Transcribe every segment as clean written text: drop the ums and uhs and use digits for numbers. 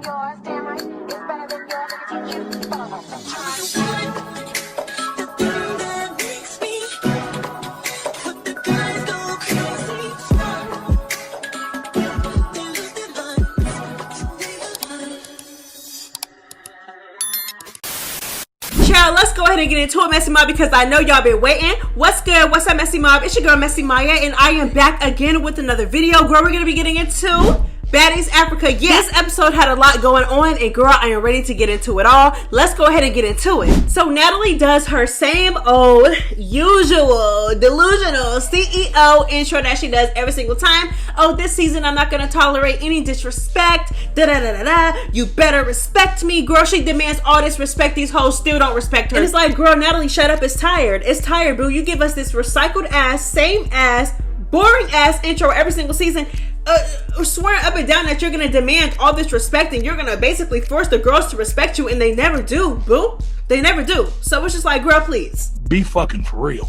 Yours, damn right, it's better than yours. I can teach you. Child, let's go ahead and get into it, MessyMya, because I know y'all been waiting. What's good? What's up, MessyMya? It's your girl, MessyMya, and I am back again with another video. Girl, we're going to be getting into Baddies Africa. Yeah, this episode had a lot going on, and girl, I am ready to get into it all. Let's go ahead and get into it. So Natalie does her same old, usual, delusional CEO intro that she does every single time. Oh, this season I'm not gonna tolerate any disrespect. You better respect me. Girl, she demands all this respect. These hoes still don't respect her. And it's like, girl, Natalie, shut up. It's tired. It's tired, boo. You give us this recycled ass, same ass, boring ass intro every single season. Swearing up and down that you're gonna demand all this respect and you're gonna basically force the girls to respect you, and they never do, boo. They never do. So it's just like, girl, please be fucking for real.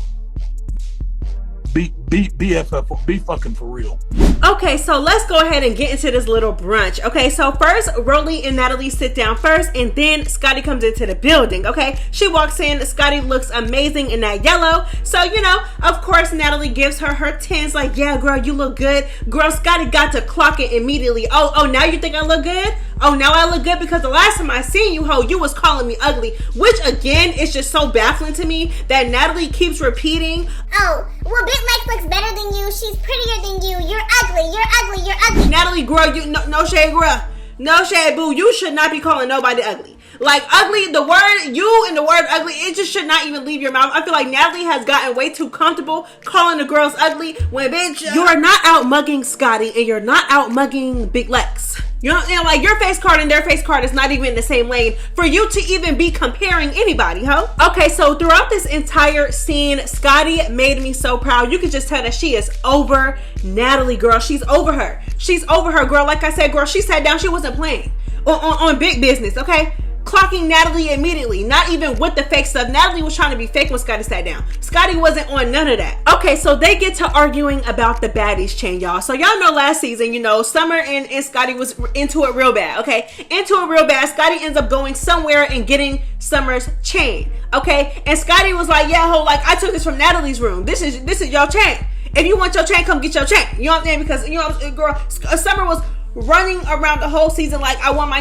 BFF, be fucking for real. Okay, so let's go ahead and get into this little brunch. Okay, so first Rolly and Natalie sit down first, and then Scotty comes into the building. Okay, she walks in. Scotty looks amazing in that yellow. So, you know, of course, Natalie gives her 10s, like, yeah, girl, you look good. Girl, Scotty got to clock it immediately. Oh, now you think I look good? Oh, now I look good because the last time I seen you, ho, you was calling me ugly. Which, again, is just so baffling to me that Natalie keeps repeating. Oh, well, Big Lex looks better than you. She's prettier than you. You're ugly. You're ugly. You're ugly. Natalie, girl, you no shade, girl. No shade, boo. You should not be calling nobody ugly. Like, ugly, the word, you and the word ugly, it just should not even leave your mouth. I feel like Natalie has gotten way too comfortable calling the girls ugly when, bitch, you are not out mugging Scotty and you're not out mugging Big Lex. You know what I'm saying? Like, your face card and their face card is not even in the same lane for you to even be comparing anybody, ho. Okay, so throughout this entire scene, Scotty made me so proud. You could just tell that she is over Natalie, girl. She's over her. She's over her, girl. Like I said, girl, she sat down. She wasn't playing on big business, okay? Clocking Natalie immediately, not even with the fake stuff. Natalie was trying to be fake when Scotty sat down. Scotty wasn't on none of that. Okay, so they get to arguing about the Baddies chain, y'all. So y'all know last season, you know, Summer and Scotty was into it real bad, okay? Into it real bad. Scotty ends up going somewhere and getting Summer's chain, okay? And Scotty was like, yeah, ho, like, I took this from Natalie's room. This is your chain. If you want your chain, come get your chain. You know what I'm saying? Because, you know, girl, Summer was running around the whole season like, I want my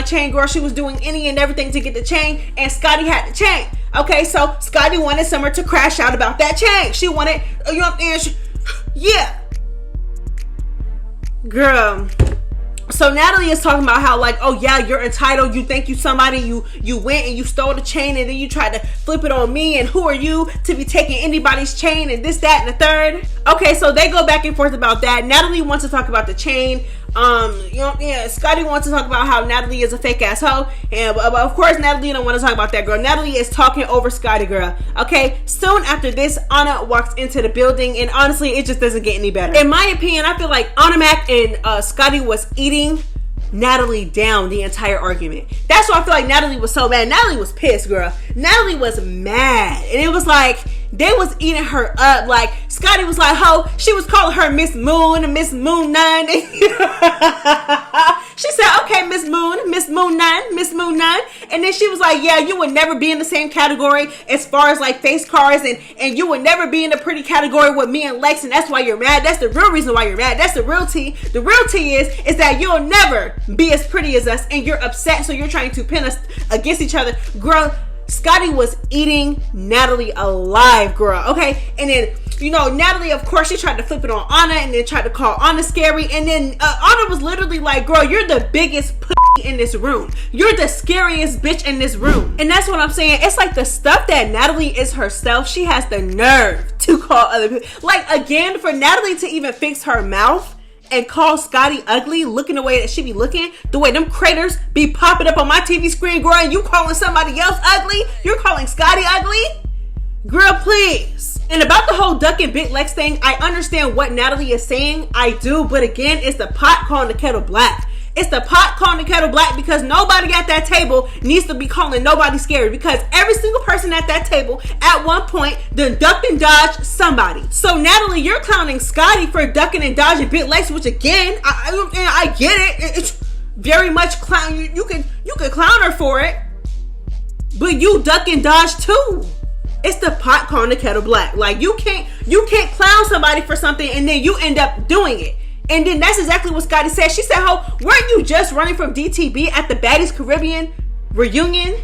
chain, girl. She was doing any and everything to get the chain, and Scotty had the chain. Okay, so Scotty wanted Summer to crash out about that chain. She wanted, you know what I'm saying? Yeah. Girl. So Natalie is talking about how, like, oh yeah, you're entitled. You think you somebody. You went and you stole the chain, and then you tried to flip it on me. And who are you to be taking anybody's chain and this, that, and the third? Okay, so they go back and forth about that. Natalie wants to talk about the chain. You know, yeah, Scotty wants to talk about how Natalie is a fake ass hoe, and of course Natalie don't want to talk about that, girl. Natalie is talking over Scotty, girl. Okay, soon after this, Anna walks into the building, and honestly, it just doesn't get any better. In my opinion, I feel like Anna Mac and Scotty was eating Natalie down the entire argument. That's why I feel like Natalie was so mad. Natalie was pissed, girl. Natalie was mad, and it was like they was eating her up. Like, Scotty was like, ho, she was calling her Miss Moon and Miss Moon 9. She said, okay, Miss Moon 9, Miss Moon 9. And then she was like, yeah, you would never be in the same category as far as like face cards, and you would never be in the pretty category with me and Lex, and that's why you're mad. That's the real reason why you're mad. That's the real tea. The real tea is that you'll never be as pretty as us, and you're upset, so you're trying to pin us against each other. Girl, Scotty was eating Natalie alive, girl. Okay, and then, you know, Natalie, of course, she tried to flip it on Anna, and then tried to call Anna scary, and then Anna was literally like, girl, you're the biggest pussy in this room. You're the scariest bitch in this room. And that's what I'm saying. It's like the stuff that Natalie is herself, she has the nerve to call other people. Like, again, for Natalie to even fix her mouth and call Scotty ugly, looking the way that she be looking, the way them craters be popping up on my TV screen, girl, and you calling somebody else ugly? You're calling Scotty ugly? Girl, please. And about the whole Duck and Big Lex thing, I understand what Natalie is saying. I do, but again, it's the pot calling the kettle black. It's the pot calling the kettle black, because nobody at that table needs to be calling nobody scary, because every single person at that table at one point done ducked and dodged somebody. So Natalie, you're clowning Scotty for ducking and dodging Big Lex, which again, I get it. very much clown. You could clown her for it, but you duck and dodge too. It's the pot calling the kettle black. Like you can't clown somebody for something and then you end up doing it. And then that's exactly what Scotty said. She said, "Ho, weren't you just running from DTB at the Baddies Caribbean reunion?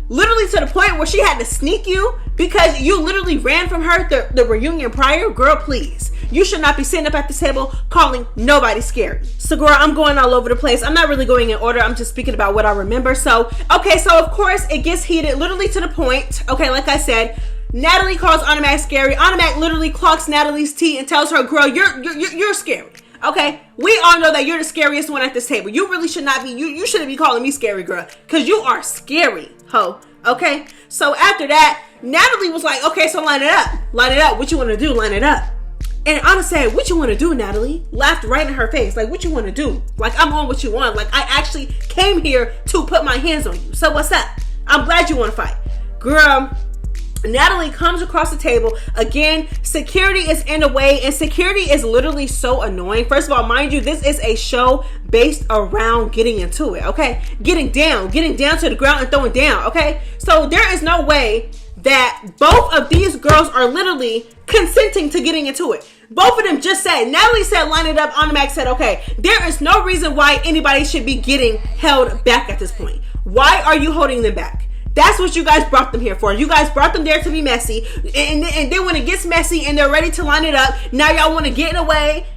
Literally to the point where she had to sneak you because you literally ran from her the reunion prior? Girl, please. You should not be sitting up at the table calling nobody scary." So girl, I'm going all over the place. I'm not really going in order. I'm just speaking about what I remember. So of course it gets heated literally to the point. Okay, like I said, Natalie calls Anna scary. Anna literally clocks Natalie's tea and tells her, "Girl, you're scary." Okay, we all know that you're the scariest one at this table. You really should not be. You shouldn't be calling me scary, girl, because you are scary, ho. Okay, so after that, Natalie was like, "Okay, so line it up. What you want to do? Line it up." And Anna said, "What you want to do, Natalie?" Laughed right in her face, like, "What you want to do? Like, I'm on what you want. Like, I actually came here to put my hands on you. So what's up? I'm glad you want to fight, girl." Natalie comes across the table. Again, security is in the way, and security is literally so annoying. First of all, mind you, this is a show based around getting into it, okay? Getting down to the ground and throwing down, okay? So there is no way that both of these girls are literally consenting to getting into it. Both of them just said, Natalie said, "Line it up." Anna said, "Okay, there is no reason why anybody should be getting held back at this point. Why are you holding them back? That's what you guys brought them here for. You guys brought them there to be messy. And then when it gets messy and they're ready to line it up, now y'all want to get in the way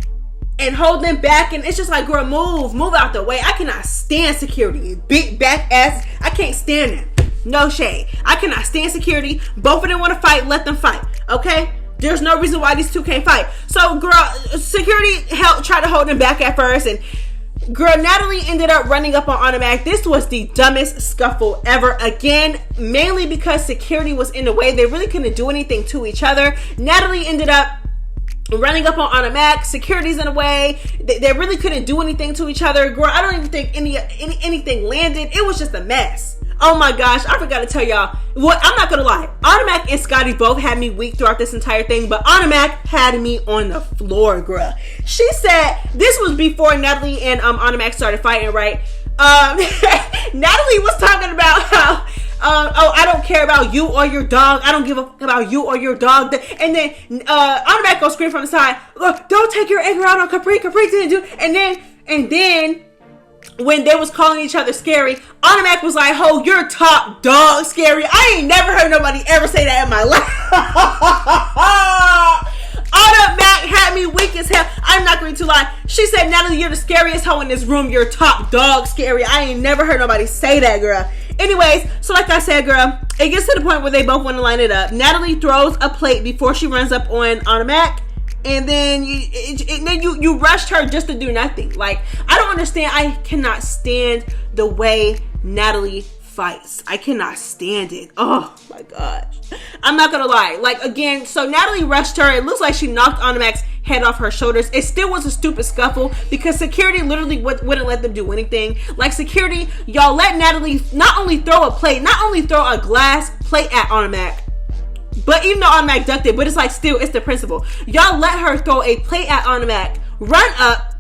and hold them back. And it's just like, girl, move out the way. I cannot stand security. Big back ass. I can't stand it. No shade. I cannot stand security. Both of them want to fight. Let them fight. Okay? There's no reason why these two can't fight. So, girl, security tried to hold them back at first. And girl, Natalie ended up running up on Automatic. This was the dumbest scuffle ever. Again, mainly because security was in the way. They really couldn't do anything to each other. Natalie ended up running up on Automatic. Security's in the way. They really couldn't do anything to each other. Girl, I don't even think anything landed. It was just a mess. Oh my gosh, I forgot to tell y'all. What, I'm not gonna lie. Automatic and Scotty both had me weak throughout this entire thing, but Automatic had me on the floor, girl. She said, this was before Natalie and Automatic started fighting, right? Natalie was talking about how, I don't care about you or your dog. I don't give a fuck about you or your dog. And then Automatic goes scream from the side, "Look, don't take your anger out on Capri. Capri didn't do." And then when they was calling each other scary, Automatic was like, "Ho, you're top dog scary." I ain't never heard nobody ever say that in my life. Automatic had me weak as hell. I'm not going to lie. She said, "Natalie, you're the scariest hoe in this room. You're top dog scary." I ain't never heard nobody say that, girl. Anyways, so like I said, girl, it gets to the point where they both want to line it up. Natalie throws a plate before she runs up on Automatic. And then you rushed her just to do nothing. Like, I don't understand. I cannot stand the way Natalie fights. I cannot stand it. Oh my gosh. I'm not gonna lie. Like, again, so Natalie rushed her. It looks like she knocked Automatic's head off her shoulders. It still was a stupid scuffle because security literally wouldn't let them do anything. Like, security, y'all let Natalie not only throw a plate, not only throw a glass plate at Automatic, but even though Automatic ducked it, but it's like, still, it's the principle. Y'all let her throw a plate at Automatic, run up,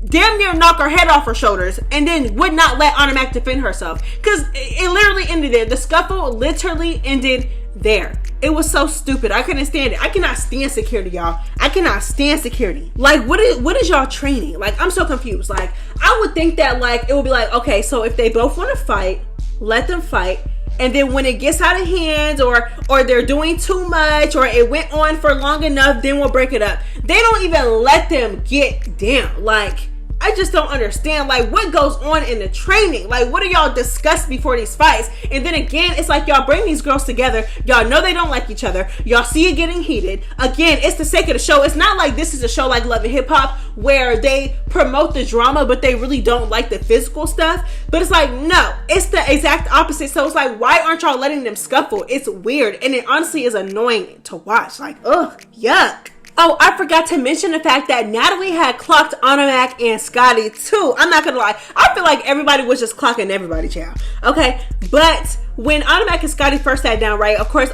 damn near knock her head off her shoulders, and then would not let Automatic defend herself. Because it literally ended there. The scuffle literally ended there. It was so stupid. I couldn't stand it. I cannot stand security, y'all. I cannot stand security. Like, what is y'all training? Like, I'm so confused. Like, I would think that, like, it would be like, okay, so if they both want to fight, let them fight. And then when it gets out of hand or they're doing too much or it went on for long enough, then we'll break it up. They don't even let them get down. Like, I just don't understand, like, what goes on in the training. Like, what do y'all discuss before these fights? And then again, it's like y'all bring these girls together. Y'all know they don't like each other. Y'all see it getting heated. Again, it's the sake of the show. It's not like this is a show like Love and Hip Hop where they promote the drama, but they really don't like the physical stuff. But it's like, no, it's the exact opposite. So it's like, why aren't y'all letting them scuffle? It's weird. And it honestly is annoying to watch. Like, ugh, yuck. Oh, I forgot to mention the fact that Natalie had clocked Automatic and Scotty too. I'm not gonna lie. I feel like everybody was just clocking everybody, child. Okay, but when Automatic and Scotty first sat down, right? Of course,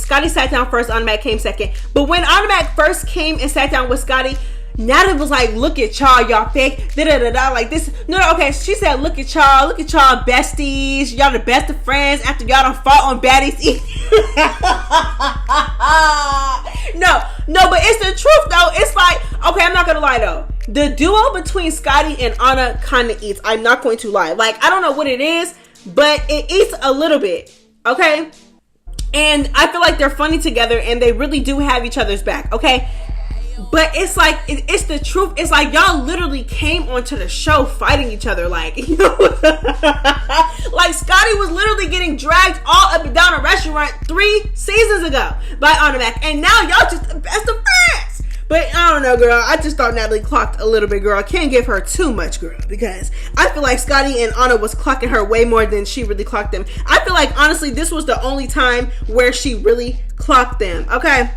Scotty sat down first, Automatic came second. But when Automatic first came and sat down with Scotty, Natalie was like, look at y'all fake, da-da-da-da, like this. No, okay, she said, look at y'all besties, y'all the best of friends after y'all done fought on Baddies. No, but it's the truth though. It's like, okay, I'm not gonna lie though. The duo between Scotty and Anna kind of eats. I'm not going to lie. Like, I don't know what it is, but it eats a little bit, okay? And I feel like they're funny together and they really do have each other's back, okay? But it's like, it's the truth. It's like y'all literally came onto the show fighting each other. Like, you know, like Scotty was literally getting dragged all up and down a restaurant 3 seasons ago by Anna Mac. And now y'all just the best of friends. But I don't know, girl. I just thought Natalie clocked a little bit, girl. I can't give her too much, girl, because I feel like Scotty and Anna was clocking her way more than she really clocked them. I feel like, honestly, this was the only time where she really clocked them, okay?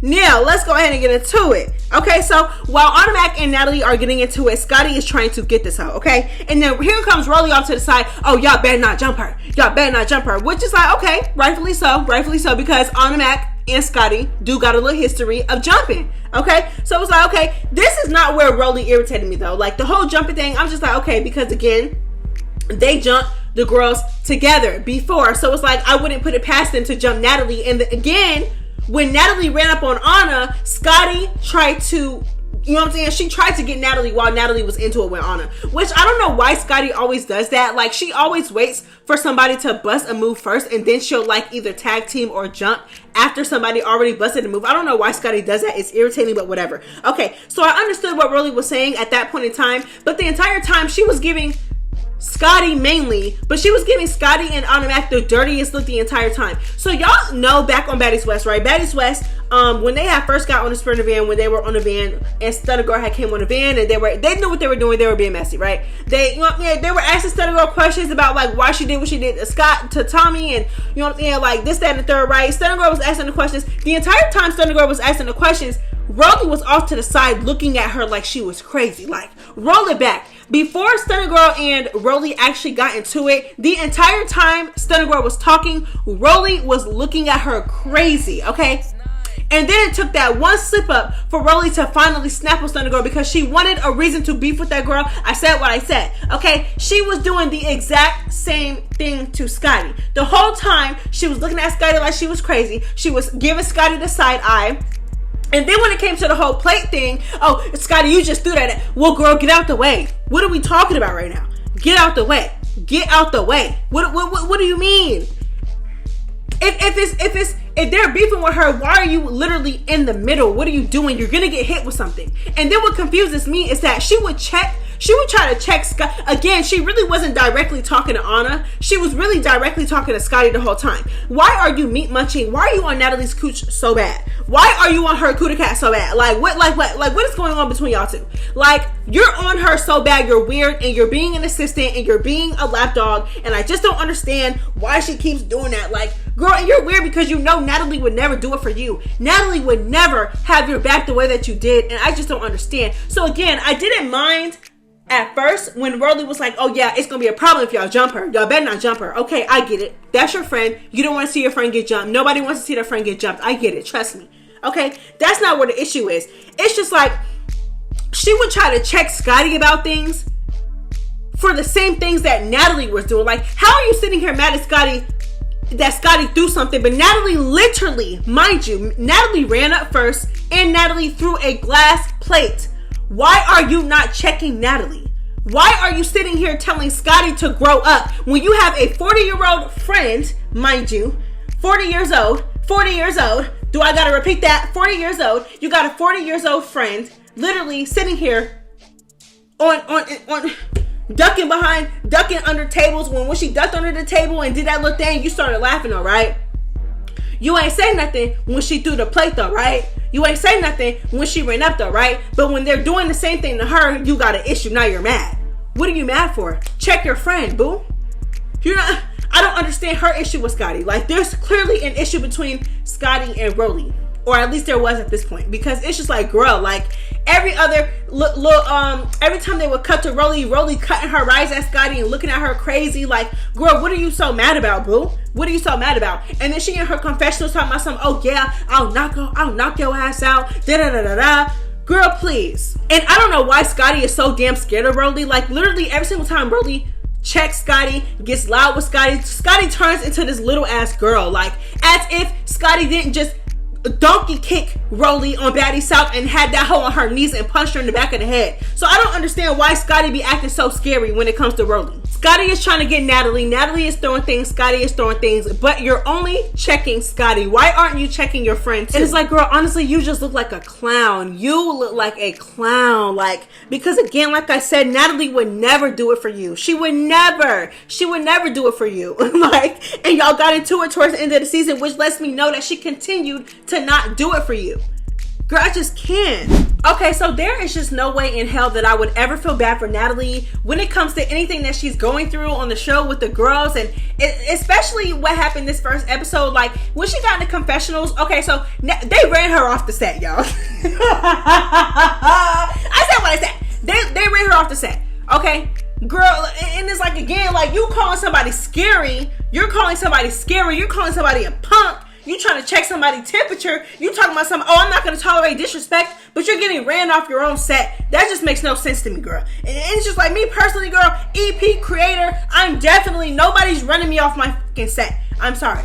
Now, let's go ahead and get into it. Okay, so while Anna Mac and Natalie are getting into it, Scotty is trying to get this out, okay? And then here comes Rolly off to the side. Oh, y'all better not jump her. Y'all better not jump her. Which is like, okay, rightfully so, because Anna Mac and Scotty do got a little history of jumping, okay? So it's like, okay, this is not where Rolly irritated me though. Like the whole jumping thing, I'm just like, okay, because again, they jumped the girls together before. So it's like, I wouldn't put it past them to jump Natalie. And again, when Natalie ran up on Anna, Scotty tried to, you know what I'm saying? She tried to get Natalie while Natalie was into it with Anna. Which I don't know why Scotty always does that. Like, she always waits for somebody to bust a move first and then she'll like either tag team or jump after somebody already busted a move. I don't know why Scotty does that. It's irritating, but whatever. Okay, so I understood what Rolly was saying at that point in time, but the entire time she was giving Scotty mainly, but she was giving Scotty and Anna Mac the dirtiest look the entire time. So y'all know back on Baddies West, right? Baddies West, when they had first got on the Sprinter van, when they were on the van, and Stunna Girl had came on the van, and they knew what they were doing. They were being messy, right? They were asking Stunna Girl questions about like why she did what she did to Tommy, and you know what I'm saying, like this, that, and the third, right? Stunna Girl was asking the questions. The entire time Stunna Girl was asking the questions, Rolly was off to the side looking at her like she was crazy. Like, roll it back. Before Stunna Girl and Rolly actually got into it, the entire time Stunna Girl was talking, Rolly was looking at her crazy, okay? And then it took that one slip up for Rolly to finally snap on Stunna Girl because she wanted a reason to beef with that girl. I said what I said, okay? She was doing the exact same thing to Scotty. The whole time, she was looking at Scotty like she was crazy. She was giving Scotty the side eye. And then when it came to the whole plate thing, oh, Scotty, you just threw that. Well, girl, get out the way. What are we talking about right now? Get out the way. Get out the way. What do you mean? If they're beefing with her, why are you literally in the middle? What are you doing? You're gonna get hit with something. And then what confuses me is that she would try to check Scott. Again, she really wasn't directly talking to Anna. She was really directly talking to Scotty the whole time. Why are you meat munching? Why are you on Natalie's cooch so bad? Why are you on her cootie cat so bad? Like what is going on between y'all two? Like, you're on her so bad, you're weird, and you're being an assistant, and you're being a lapdog, and I just don't understand why she keeps doing that. Like, girl, and you're weird because you know Natalie would never do it for you. Natalie would never have your back the way that you did, and I just don't understand. So again, I didn't mind at first when Rolly was like, oh yeah, it's gonna be a problem if y'all jump her. Y'all better not jump her. Okay, I get it. That's your friend. You don't want to see your friend get jumped. Nobody wants to see their friend get jumped. I get it. Trust me. Okay, that's not where the issue is. It's just like, she would try to check Scotty about things for the same things that Natalie was doing. Like, how are you sitting here mad at Scotty that Scotty threw something, but Natalie literally, mind you, Natalie ran up first and Natalie threw a glass plate. Why are you not checking Natalie? Why are you sitting here telling Scotty to grow up when you have a 40-year-old friend, mind you, 40 years old. Do I gotta repeat that? 40 years old. You got a 40 years old friend literally sitting here on ducking under tables. When she ducked under the table and did that little thing, you started laughing, all right? You ain't say nothing when she threw the plate though, right? You ain't say nothing when she ran up though, right? But when they're doing the same thing to her, you got an issue. Now you're mad. What are you mad for? Check your friend, boo. I don't understand her issue with Scotty. Like, there's clearly an issue between Scotty and Rolly. Or at least there was at this point. Because it's just like, girl, like, every time they would cut to Rolly cutting her eyes at Scotty and looking at her crazy. Like, girl, what are you so mad about, boo? What are you so mad about? And then she in her confessional talking about something, oh yeah, I'll knock your ass out, da-da-da-da-da. Girl, please. And I don't know why Scotty is so damn scared of Rolly. Like, literally every single time Rolly checks Scotty, gets loud with Scotty, Scotty turns into this little ass girl. Like, as if Scotty didn't just donkey kick Rolly on Baddies South and had that hoe on her knees and punched her in the back of the head. So I don't understand why Scotty be acting so scary when it comes to Rolly. Scotty is trying to get Natalie. Natalie is throwing things. Scotty is throwing things. But you're only checking Scotty. Why aren't you checking your friend too? And it's like, girl, honestly, you just look like a clown. You look like a clown. Like, because again, like I said, Natalie would never do it for you. She would never do it for you. Like, and y'all got into it towards the end of the season, which lets me know that she continued to not do it for you. Girl, I just can't. Okay, so there is just no way in hell that I would ever feel bad for Natalie when it comes to anything that she's going through on the show with the girls, and especially what happened this first episode. Like, when she got in the confessionals, okay, so they ran her off the set, y'all. I said what I said. They ran her off the set, okay? Girl, and it's like, again, like, you calling somebody scary, you're calling somebody a punk. You trying to check somebody's temperature. You talking about something, oh, I'm not going to tolerate disrespect, but you're getting ran off your own set. That just makes no sense to me, girl. And it's just like, me personally, girl, EP creator, nobody's running me off my fucking set. I'm sorry.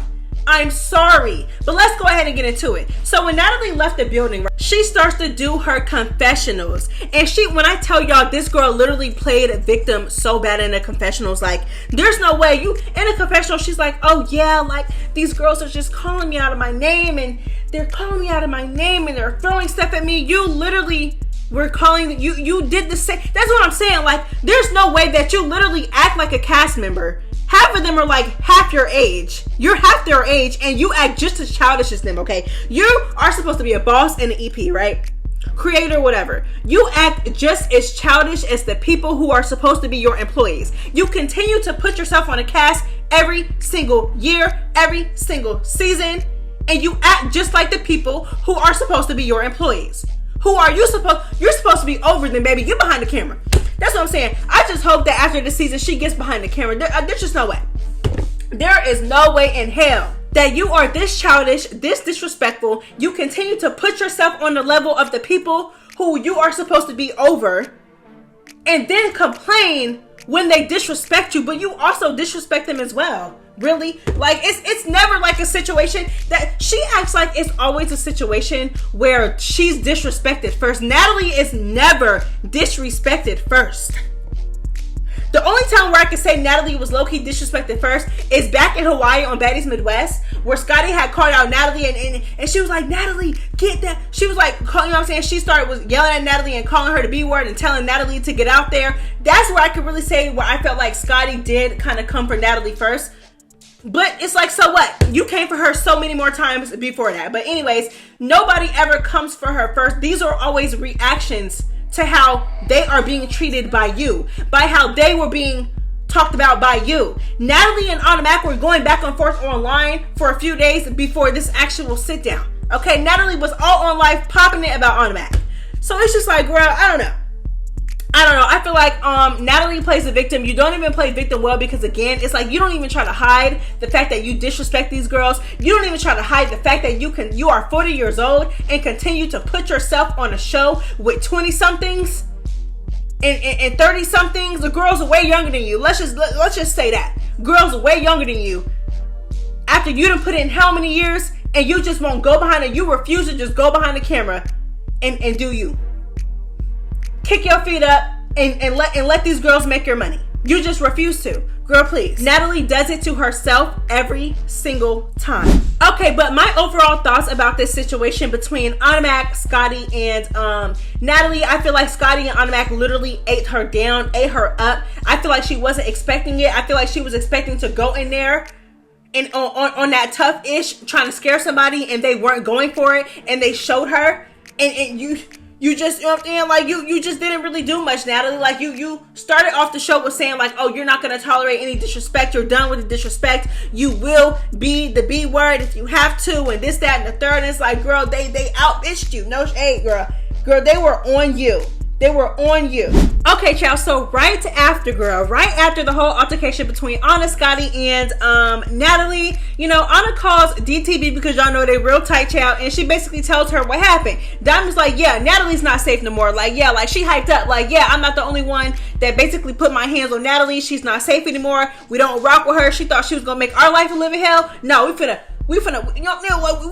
But let's go ahead and get into it. So when Natalie left the building, she starts to do her confessionals. And when I tell y'all, this girl literally played a victim so bad in the confessionals. Like, there's no way. You in a confessional, she's like, oh yeah, like, these girls are just calling me out of my name, and they're calling me out of my name, and they're throwing stuff at me. You literally were calling, you did the same. That's what I'm saying. Like, there's no way that you literally act like a cast member. Half of them are like half your age. You're half their age, and you act just as childish as them, okay? You are supposed to be a boss and an EP, right? Creator, whatever. You act just as childish as the people who are supposed to be your employees. You continue to put yourself on a cast every single year, every single season, and you act just like the people who are supposed to be your employees. Who are you you're supposed to be over them, baby. Get behind the camera. That's what I'm saying. I just hope that after this season, she gets behind the camera. There's just no way. There is no way in hell that you are this childish, this disrespectful. You continue to put yourself on the level of the people who you are supposed to be over, and then complain when they disrespect you, but you also disrespect them as well. Really? Like, it's never like a situation that she acts like it's always a situation where she's disrespected first. Natalie is never disrespected first. The only time where I can say Natalie was low-key disrespected first is back in Hawaii on Baddies Midwest, where Scotty had called out Natalie, and she was like, Natalie, get that. She was like, you know what I'm saying? She was yelling at Natalie and calling her the B word and telling Natalie to get out there. That's where I could really say where I felt like Scotty did kind of come for Natalie first. But it's like, so what? You came for her so many more times before that. But anyways, nobody ever comes for her first. These are always reactions to how they are being treated by you, by how they were being talked about by you. Natalie and Automatic were going back and forth online for a few days before this actual sit down. Okay, Natalie was all on live popping it about Automatic. So it's just like, girl, I don't know. I feel like Natalie plays the victim. You don't even play victim well, because again, it's like you don't even try to hide the fact that you disrespect these girls. You don't even try to hide the fact that you are 40 years old and continue to put yourself on a show with 20 somethings and 30 somethings. The girls are way younger than you. Let's just say that. Girls are way younger than you. After you done put in how many years, and you just won't go behind it. You refuse to just go behind the camera and do you. Kick your feet up and let these girls make your money. You just refuse to. Girl, please. Natalie does it to herself every single time. Okay, but my overall thoughts about this situation between Automatic, Scotty, and Natalie, I feel like Scotty and Automatic literally ate her down, ate her up. I feel like she wasn't expecting it. I feel like she was expecting to go in there and on that tough-ish, trying to scare somebody, and they weren't going for it, and they showed her, and you just, you know what I'm saying? Like, you just didn't really do much, Natalie. Like, you started off the show with saying, like, oh, you're not going to tolerate any disrespect. You're done with the disrespect. You will be the B word if you have to, and this, that, and the third. And it's like, girl, they out-bitched you. No shade, girl. Girl, they were on you. They were on you. Okay, child. So right after the whole altercation between Anna, Scotty, and Natalie, you know, Anna calls DTB because y'all know they real tight, child, and she basically tells her what happened. Diamond's like, yeah, Natalie's not safe no more. Like, yeah, like she hyped up. Like, yeah, I'm not the only one that basically put my hands on Natalie. She's not safe anymore. We don't rock with her. She thought she was gonna make our life a living hell. No, we finna, you know what?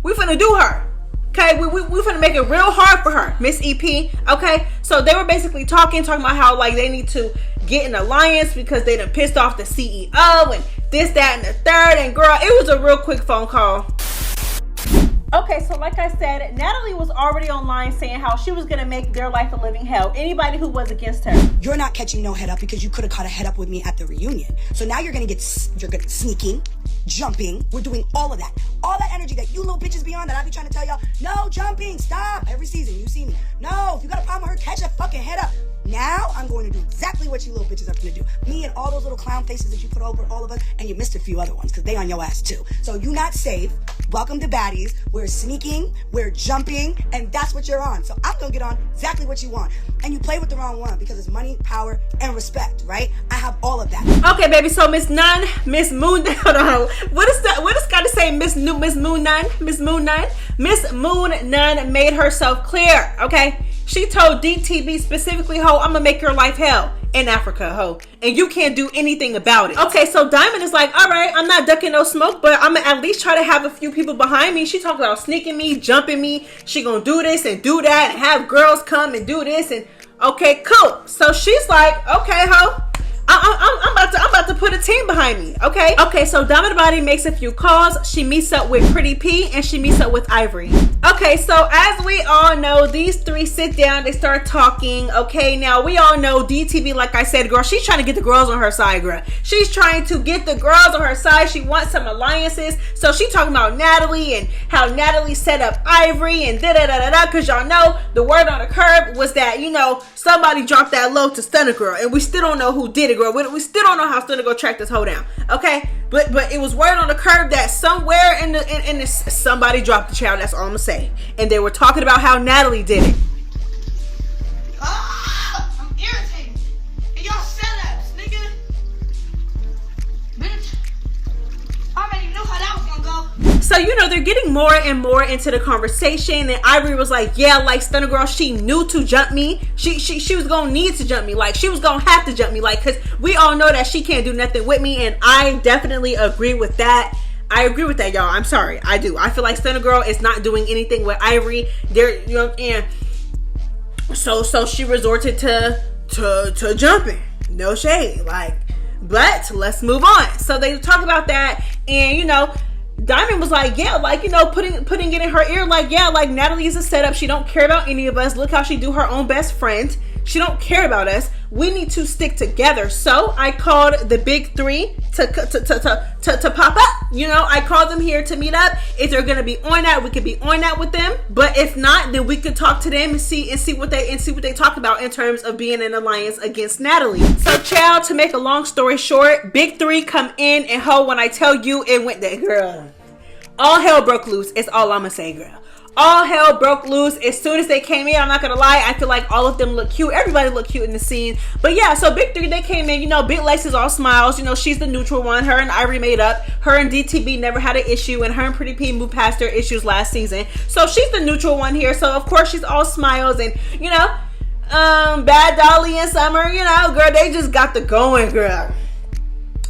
We finna do her. Okay, we finna make it real hard for her, Miss EP. Okay, so they were basically talking about how like they need to get an alliance because they done pissed off the CEO and this, that, and the third. And girl, it was a real quick phone call. Okay, so like I said, Natalie was already online saying how she was gonna make their life a living hell. Anybody who was against her. You're not catching no head up because you could have caught a head up with me at the reunion. So now you're gonna sneaking, jumping. We're doing all of that. All that energy that you little bitches be on that I be trying to tell y'all, no jumping, stop. Every season you see me. No, if you got a problem with her, catch a fucking head up. Now I'm going to do exactly what you little bitches are gonna do. Me and all those little clown faces that you put over all of us, and you missed a few other ones because they on your ass too. So you not safe. Welcome to Baddies. We're sneaking, we're jumping, and that's what you're on. So I'm gonna get on exactly what you want. And you play with the wrong one because it's money, power, and respect, right? I have all of that. Okay, baby. So Miss Nun, Miss Moon, hold on. What is got to say? Miss Moon Nun made herself clear. Okay, she told DTB specifically, ho, I'm gonna make your life hell in Africa, ho, and you can't do anything about it. Okay, so Diamond is like, all right, I'm not ducking no smoke, but I'm gonna at least try to have a few people behind me. She talking about sneaking me, jumping me. She gonna do this and do that and have girls come and do this and okay, cool. So she's like, okay, ho, I'm about to put a team behind me. Okay, so Diamond Body makes a few calls. She meets up with Pretty P and she meets up with Ivory. Okay, so as we all know, these three sit down, they start talking. Okay, now we all know DTV, like I said, girl, she's trying to get the girls on her side, girl. She's trying to get the girls on her side. She wants some alliances. So she talking about Natalie and how Natalie set up Ivory and da-da-da-da-da, because y'all know the word on the curb was that, you know, somebody dropped that low to Stunna girl, and we still don't know who did it, girl. We still don't know how Stunna go track this hoe down. Okay, but it was word on the curb that somewhere in this somebody dropped the child. That's all I'm gonna say. And they were talking about how Natalie did it. I'm irritated. And y'all setups, nigga. Bitch. I already knew how that was gonna go. So, you know, they're getting more and more into the conversation, and Ivory was like, yeah, like Stunna girl, she knew to jump me. She was gonna need to jump me. Like, she was gonna have to jump me. Like, because we all know that she can't do nothing with me, and I definitely agree with that. I agree with that, y'all. I'm sorry. I do. I feel like Stunna girl is not doing anything with Ivory. There, you know, and so she resorted to jumping. No shade. Like, but let's move on. So they talk about that, and you know, Diamond was like, yeah, like, you know, putting it in her ear, like, yeah, like Natalie is a setup. She don't care about any of us. Look how she do her own best friend. She don't care about us. We need to stick together. So I called the big three to pop up. You know, I called them here to meet up. If they're gonna be on that, we could be on that with them. But if not, then we could talk to them and see what they talk about in terms of being an alliance against Natalie. So, child, to make a long story short, big three come in, and ho, when I tell you it went that, girl, all hell broke loose. It's all I'ma say, girl. All hell broke loose as soon as they came in. I'm not gonna lie, I feel like all of them look cute. Everybody looked cute in the scene. But yeah, so big three, they came in. You know, Big Lex is all smiles. You know, she's the neutral one. Her and Ivory made up. Her and DTB never had an issue, and her and Pretty P moved past their issues last season. So she's the neutral one here. So of course she's all smiles, and you know, Bad Dolly and Summer, you know, girl, they just got the going, girl.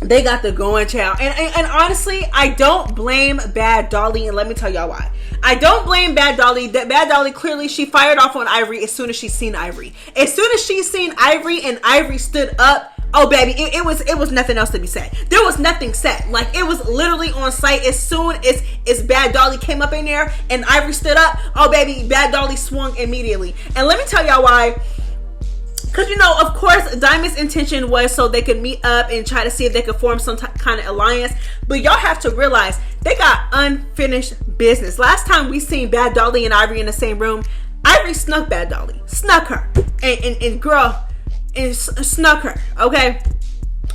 They got the going, child. And honestly, I don't blame Bad Dolly, and let me tell y'all why. I don't blame Bad Dolly. That Bad Dolly, clearly she fired off on Ivory as soon as she seen Ivory. As soon as she seen Ivory and Ivory stood up, oh baby, it was nothing else to be said. There was nothing said. Like, it was literally on site. As soon as Bad Dolly came up in there and Ivory stood up, oh baby, Bad Dolly swung immediately. And let me tell y'all why. Because, you know, of course, Diamond's intention was so they could meet up and try to see if they could form some kind of alliance. But y'all have to realize, they got unfinished business. Last time we seen Bad Dolly and Ivory in the same room, Ivory snuck Bad Dolly. Snuck her. And girl, and snuck her, okay?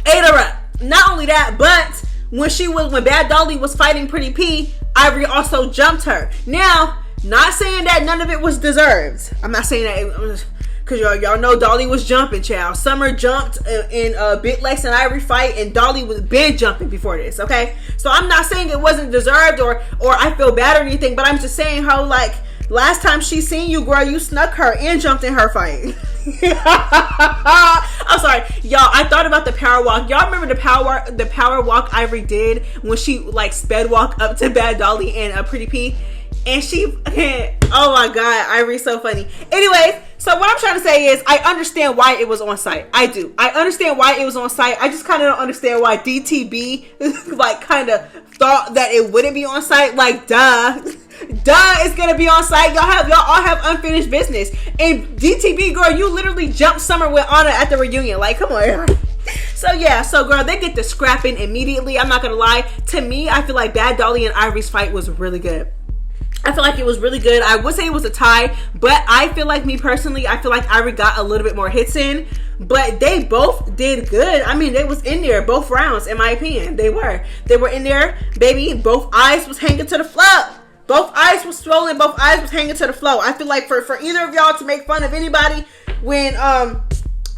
Ate her up. Not only that, but when Bad Dolly was fighting Pretty P, Ivory also jumped her. Now, not saying that none of it was deserved. I'm not saying that it was... Cause y'all know Dolly was jumping, child. Summer jumped in Big Lex and Ivory fight, and Dolly was been jumping before this. Okay, so I'm not saying it wasn't deserved or I feel bad or anything, but I'm just saying how like last time she seen you, girl, you snuck her and jumped in her fight. I'm sorry, y'all. I thought about the power walk. Y'all remember the power walk Ivory did when she like sped walk up to Bad Dolly and Pretty P, and she, oh my god, Ivory's so funny. Anyways, so what I'm trying to say is I understand why it was on site. I do. I understand why it was on site. I just kind of don't understand why DTB like kind of thought that it wouldn't be on site. Like, duh, it's gonna be on site. Y'all all have unfinished business. And DTB, girl, you literally jumped Summer with Anna at the reunion. Like, come on. So yeah, so girl, they get to scrapping immediately. I'm not gonna lie. To me, I feel like Bad Dolly and Ivory's fight was really good. I feel like it was really good. I would say it was a tie, but I feel like, me personally, I feel like Ivory got a little bit more hits in, but they both did good. I mean, they was in there both rounds, in my opinion. They were in there, baby. Both eyes was hanging to the floor. Both eyes was swollen. Both eyes was hanging to the floor. I feel like for either of y'all to make fun of anybody when, well,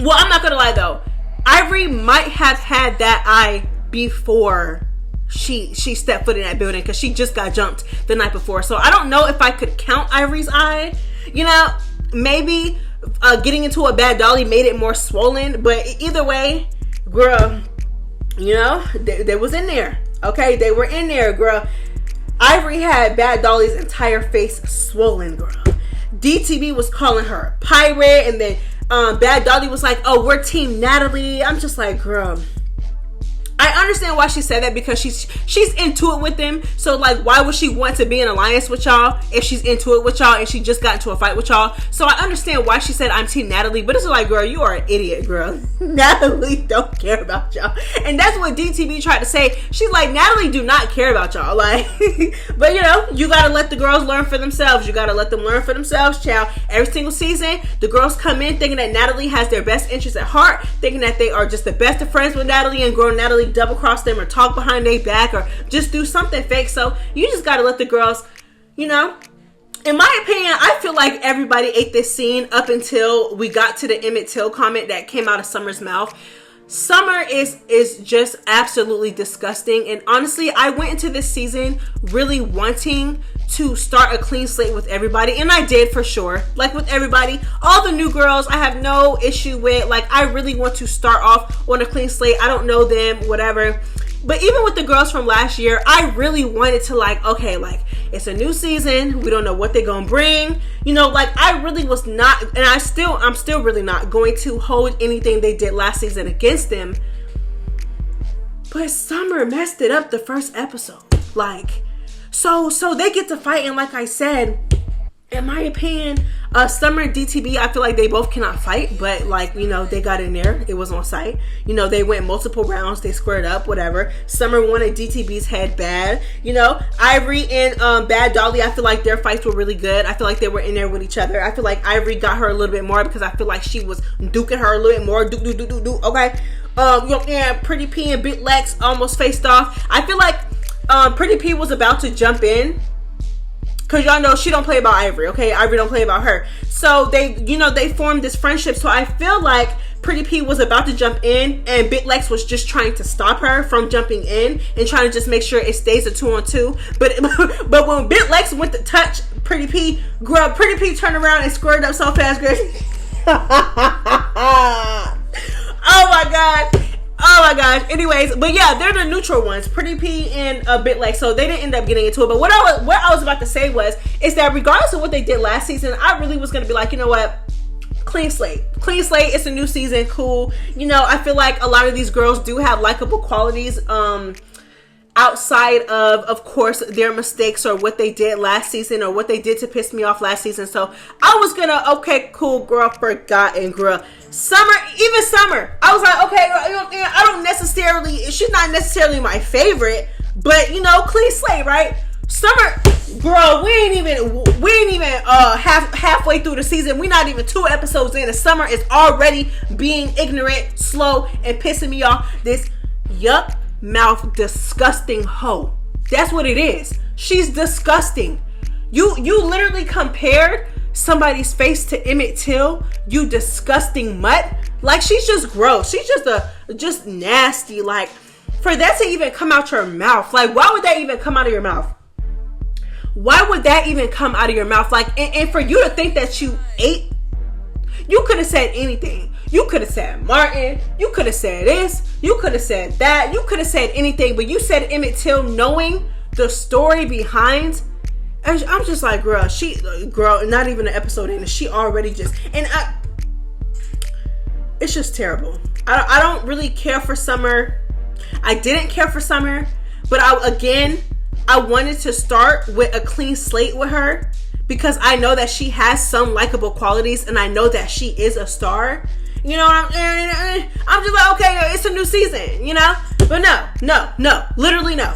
I'm not gonna lie though. Ivory might have had that eye before she stepped foot in that building, because she just got jumped the night before. So I don't know if I could count Ivory's eye. You know, maybe getting into a Bad Dolly made it more swollen, but either way, girl, you know, they was in there. Okay, they were in there, girl. Ivory had Bad Dolly's entire face swollen, girl. DTB was calling her a pirate, and then Bad Dolly was like, oh, we're team Natalie. I'm just like, girl, I understand why she said that, because she's into it with them. So like, why would she want to be in alliance with y'all if she's into it with y'all and she just got into a fight with y'all? So I understand why she said I'm team Natalie, but it's like, girl, you are an idiot, girl. Natalie don't care about y'all. And that's what DTB tried to say. She's like, Natalie do not care about y'all. Like, but you know, you gotta let the girls learn for themselves. You gotta let them learn for themselves, child. Every single season, the girls come in thinking that Natalie has their best interests at heart, thinking that they are just the best of friends with Natalie, and girl, Natalie double cross them or talk behind their back or just do something fake. So you just got to let the girls, you know, in my opinion, I feel like everybody ate this scene up until we got to the Emmett Till comment that came out of Summer's mouth. Summer is just absolutely disgusting, and honestly, I went into this season really wanting to start a clean slate with everybody, and I did for sure. Like with everybody, all the new girls, I have no issue with. Like, I really want to start off on a clean slate. I don't know them, whatever. But even with the girls from last year, I really wanted to, like, okay, like, it's a new season. We don't know what they're gonna bring. You know, like, I really was not, and I'm still really not going to hold anything they did last season against them. But Summer messed it up the first episode. Like, so they get to fight, and like I said, in my opinion, Summer and DTB, I feel like they both cannot fight, but like, you know, they got in there. It was on site. You know, they went multiple rounds. They squared up, whatever. Summer wanted DTB's head bad. You know, Ivory and Bad Dolly, I feel like their fights were really good. I feel like they were in there with each other. I feel like Ivory got her a little bit more because I feel like she was duking her a little bit more. Okay. You know, yeah, Pretty P and Big Lex almost faced off. I feel like Pretty P was about to jump in, because y'all know she don't play about Ivory, okay? Ivory don't play about her. So they, you know, they formed this friendship. So I feel like Pretty P was about to jump in, and Big Lex was just trying to stop her from jumping in and trying to just make sure it stays a 2-on-2. But when Big Lex went to touch Pretty P, girl, Pretty P turned around and squared up so fast, girl. Oh my god. Oh my gosh. Anyways, but yeah, they're the neutral ones, Pretty P and Big Lex. So they didn't end up getting into it. But what I was about to say is that regardless of what they did last season, I really was gonna be like, you know what? Clean slate. Clean slate. It's a new season. Cool. You know, I feel like a lot of these girls do have likable qualities. Outside of course, their mistakes or what they did last season or what they did to piss me off last season. So I was gonna, okay, cool, girl, forgotten, girl. Summer, I was like, okay, I don't necessarily, she's not necessarily my favorite, but you know, clean slate, right? Summer, girl, we ain't even halfway through the season. We're not even 2 episodes in, and Summer is already being ignorant, slow, and pissing me off. This yuck mouth disgusting hoe. That's what it is. She's disgusting. You literally compared somebody's face to Emmett Till, you disgusting mutt. Like, she's just gross. She's just nasty. Like, for that to even come out your mouth, like, why would that even come out of your mouth? Why would that even come out of your mouth? Like, and for you to think that you ate, you could have said anything. You could have said Martin. You could have said this. You could have said that. You could have said anything, but you said Emmett Till, knowing the story behind. And I'm just like, girl, not even an episode in, she already just, it's just terrible. I don't really care for Summer. I didn't care for Summer, but I wanted to start with a clean slate with her because I know that she has some likable qualities and I know that she is a star. You know what I'm just like, okay, it's a new season, you know? But no, literally no.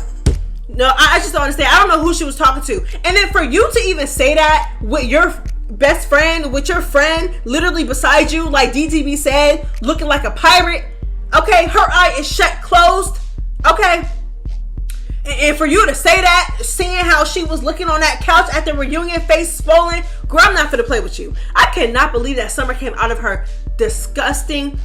No, I just don't understand. I don't know who she was talking to. And then for you to even say that with your best friend, with your friend literally beside you, like DTV said, looking like a pirate. Okay, her eye is shut, closed. Okay. And for you to say that, seeing how she was looking on that couch at the reunion, face swollen, girl, I'm not gonna play with you. I cannot believe that Summer came out of her disgusting.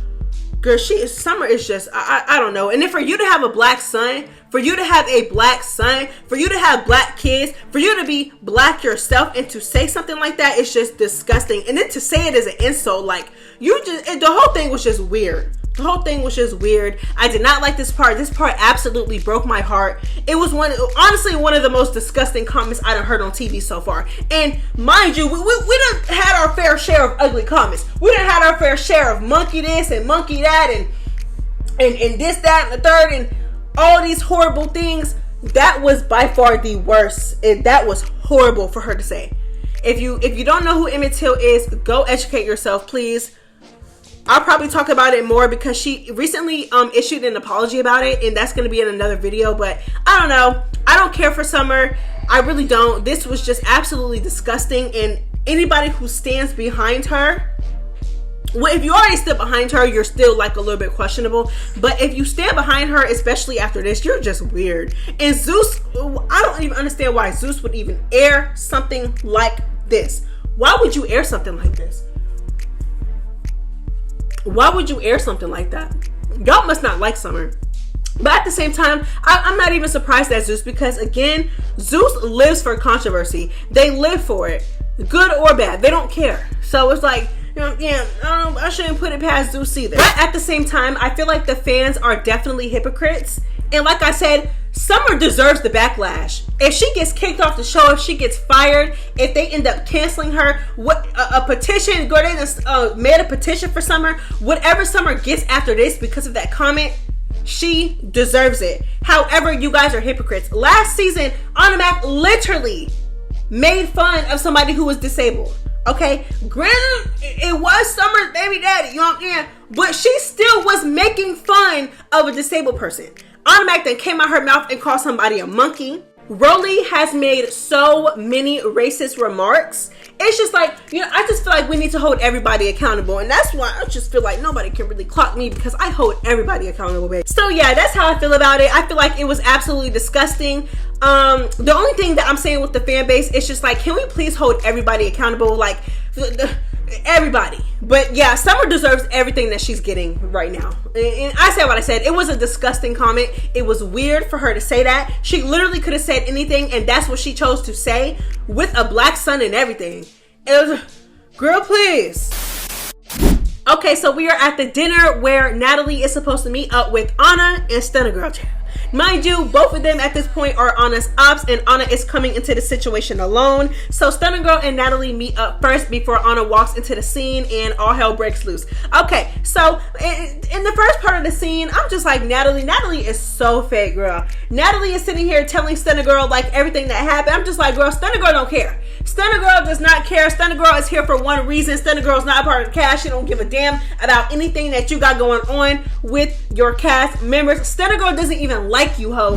Girl, Summer is just, I don't know. And then for you to have a black son, for you to have a black son, for you to have black kids, for you to be black yourself and to say something like that, it's just disgusting. And then to say it as an insult, like, the whole thing was just weird. The whole thing was just weird. I did not like this part. This part absolutely broke my heart. It was honestly one of the most disgusting comments I done heard on TV so far. And mind you, we done had our fair share of ugly comments. We done had our fair share of monkey this and monkey that and this, that, and the third, and all these horrible things. That was by far the worst. That was horrible for her to say. If you don't know who Emmett Till is, go educate yourself, please. I'll probably talk about it more because she recently issued an apology about it, and that's going to be in another video. But I don't know. I don't care for Summer. I really don't. This was just absolutely disgusting, and anybody who stands behind her, well, if you already stood behind her, you're still like a little bit questionable. But if you stand behind her, especially after this, you're just weird. And Zeus, I don't even understand why Zeus would even air something like this. Why would you air something like this? Why would you air something like that? Y'all must not like Summer. But at the same time, I'm not even surprised at Zeus because, again, Zeus lives for controversy. They live for it. Good or bad. They don't care. So it's like, I shouldn't put it past Zeus either. But at the same time, I feel like the fans are definitely hypocrites. And like I said, Summer deserves the backlash. If she gets kicked off the show, if she gets fired, if they end up canceling her, a petition, go ahead and made a petition for Summer. Whatever Summer gets after this because of that comment, she deserves it. However, you guys are hypocrites. Last season, Anna Mac literally made fun of somebody who was disabled. Okay, granted, it was Summer's baby daddy, you know what I'm saying? But she still was making fun of a disabled person. Anna Mac then came out her mouth and called somebody a monkey. Rolly has made so many racist remarks. It's just like, I just feel like we need to hold everybody accountable. And that's why I just feel like nobody can really clock me because I hold everybody accountable, baby. So yeah, that's how I feel about it. I feel like it was absolutely disgusting. The only thing that I'm saying with the fan base is just like, can we please hold everybody accountable? Like, everybody. But yeah, Summer deserves everything that she's getting right now. And I said what I said. It was a disgusting comment. It was weird for her to say that. She literally could have said anything, and that's what she chose to say with a black son and everything. It was, girl, please. Okay, so we are at the dinner where Natalie is supposed to meet up with Anna and Stunna Girl. Mind you, both of them at this point are Anna's ops, and Anna is coming into the situation alone. So Stunna Girl and Natalie meet up first before Anna walks into the scene and all hell breaks loose. Okay, so in the first part of the scene, I'm just like, Natalie is so fake, girl. Natalie is sitting here telling Stunna Girl like everything that happened. I'm just like, girl, Stunna Girl don't care. Stunna Girl does not care. Stunna Girl is here for one reason. Stunna Girl is not a part of the cast. She don't give a damn about anything that you got going on with your cast members. Stunna Girl doesn't even like you, ho.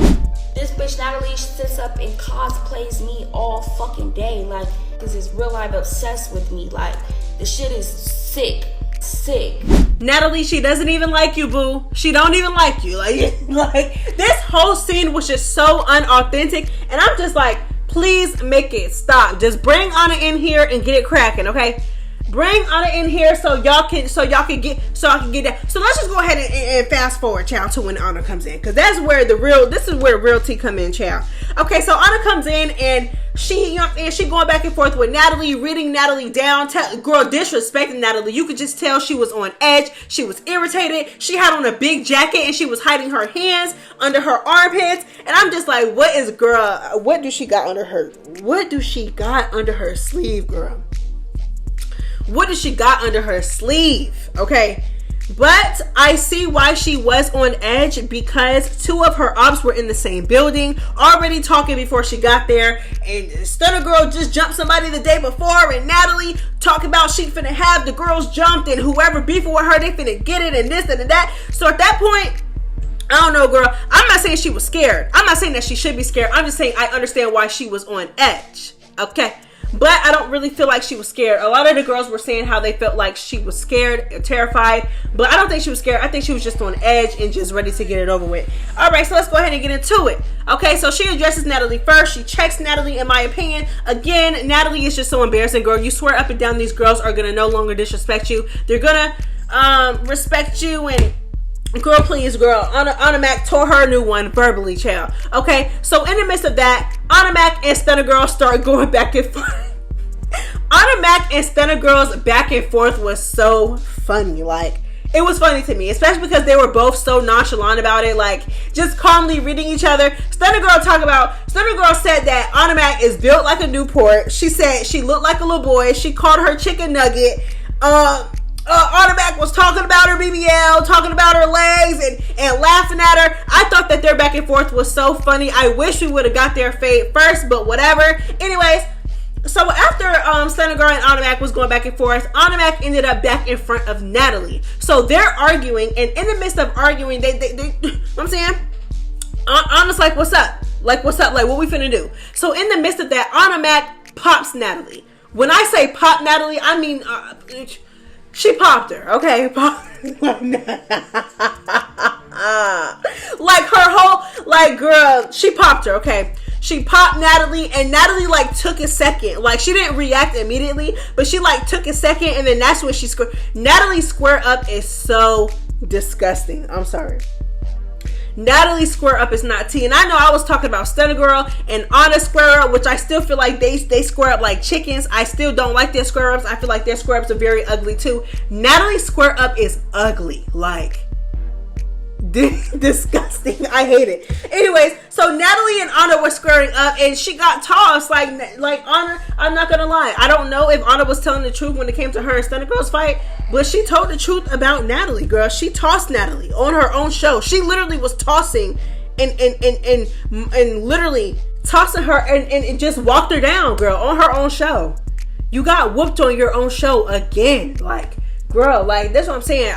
This bitch Natalie sits up and cosplays me all fucking day. Like, this is real life obsessed with me. Like, the shit is sick. Natalie, she doesn't even like you, boo. She don't even like you. Like this whole scene was just so unauthentic. And I'm just like, Please make it stop. Just bring Anna in here and get it cracking, okay? Bring Anna in here so y'all can get that. So let's just go ahead and fast forward, child, to when Anna comes in, because that's where this is where real tea come in, child. Okay, so Anna comes in and she going back and forth with Natalie, reading Natalie down, girl disrespecting Natalie. You could just tell she was on edge. She was irritated. She had on a big jacket and she was hiding her hands under her armpits. And I'm just like, what do she got under her? What do she got under her sleeve, girl? What does she got under her sleeve? Okay. But I see why she was on edge, because two of her ops were in the same building, already talking before she got there. And Stunna girl just jumped somebody the day before, and Natalie talking about she finna have the girls jumped, and whoever beefing with her, they finna get it, and this and that. So at that point, I don't know, girl. I'm not saying she was scared. I'm not saying that she should be scared. I'm just saying I understand why she was on edge. Okay. But I don't really feel like she was scared. A lot of the girls were saying how they felt like she was scared or terrified. But I don't think she was scared. I think she was just on edge and just ready to get it over with. Alright, so let's go ahead and get into it. Okay, so she addresses Natalie first. She checks Natalie, in my opinion. Again, Natalie is just so embarrassing, girl. You swear up and down these girls are going to no longer disrespect you. They're going to respect you and... Girl, please, girl. Anna Mac tore her a new one verbally, child. Okay, so in the midst of that, Anna Mac and Stunna Girl start going back and forth. Anna Mac and Stunna Girl's back and forth was so funny. Like, it was funny to me, especially because they were both so nonchalant about it, like just calmly reading each other. Stunna Girl said that Anna Mac is built like a Newport. She said she looked like a little boy. She called her chicken nugget. Anna Mac was talking about her BBL, talking about her legs, and laughing at her. I thought that their back and forth was so funny. I wish we would have got their fade first, but whatever. Anyways, so after Stunna Girl and Anna Mac was going back and forth, Anna Mac ended up back in front of Natalie. So they're arguing, and in the midst of arguing, they I'm saying, Anna's like, what's up? Like, what's up? Like, what we finna do? So in the midst of that, Anna Mac pops Natalie. When I say pop Natalie, I mean, she popped her, okay? Like her whole, like, girl, she popped her, okay? She popped Natalie, and Natalie, like, took a second. Like, she didn't react immediately, but she, like, took a second, and then that's when she squared. Natalie square up is so disgusting. I'm sorry. Natalie square up is not tea. And I know I was talking about Stunna Girl and Anna square up, which I still feel like they square up like chickens. I still don't like their square ups. I feel like their square ups are very ugly too. Natalie square up is ugly. Like, disgusting. I hate it. Anyways, so Natalie and Anna were squaring up, and she got tossed. Like Anna, I'm not gonna lie, I don't know if Anna was telling the truth when it came to her and Stunna Girl's fight, but she told the truth about Natalie, girl. She tossed Natalie on her own show. She literally was tossing and literally tossing her and just walked her down, girl, on her own show. You got whooped on your own show again. Like, girl, like, that's what I'm saying.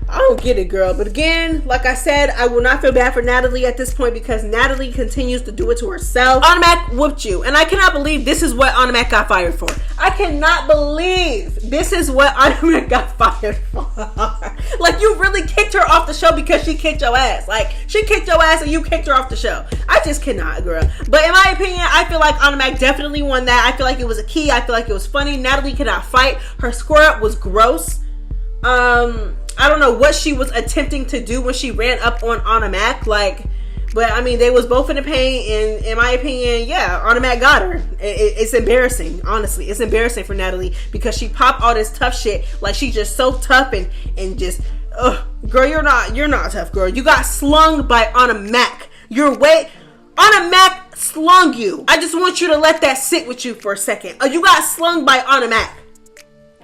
I don't get it, girl. But again, like I said, I will not feel bad for Natalie at this point, because Natalie continues to do it to herself. Anna Mac whooped you, and I cannot believe this is what Anna Mac got fired for. I cannot believe this is what Anna Mac got fired for. Like, you really kicked her off the show because she kicked your ass. Like, she kicked your ass and you kicked her off the show. I just cannot, girl. But in my opinion, I feel like Anna Mac definitely won that. I feel like it was a key. I feel like it was funny. Natalie cannot fight. Her square up was gross. I don't know what she was attempting to do when she ran up on Anna Mac, like, but I mean, they was both in the paint, and in my opinion, yeah, Anna Mac got her. It's embarrassing, honestly. It's embarrassing for Natalie, because she popped all this tough shit, like she's just so tough and just, girl, you're not tough, girl. You got slung by Anna Mac. Anna Mac slung you. I just want you to let that sit with you for a second. You got slung by Anna Mac.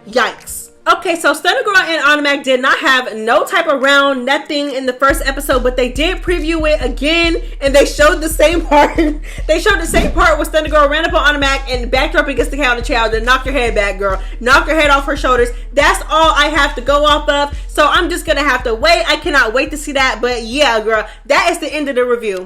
Yikes. Okay, so Stunna Girl and Anna Mac did not have no type of round, nothing in the first episode, but they did preview it again, and they showed the same part. They showed the same part where Stunna Girl ran up on Anna Mac and backed her up against the counter, child, then knocked her head back, girl. Knocked her head off her shoulders. That's all I have to go off of, so I'm just gonna have to wait. I cannot wait to see that, but yeah, girl, that is the end of the review.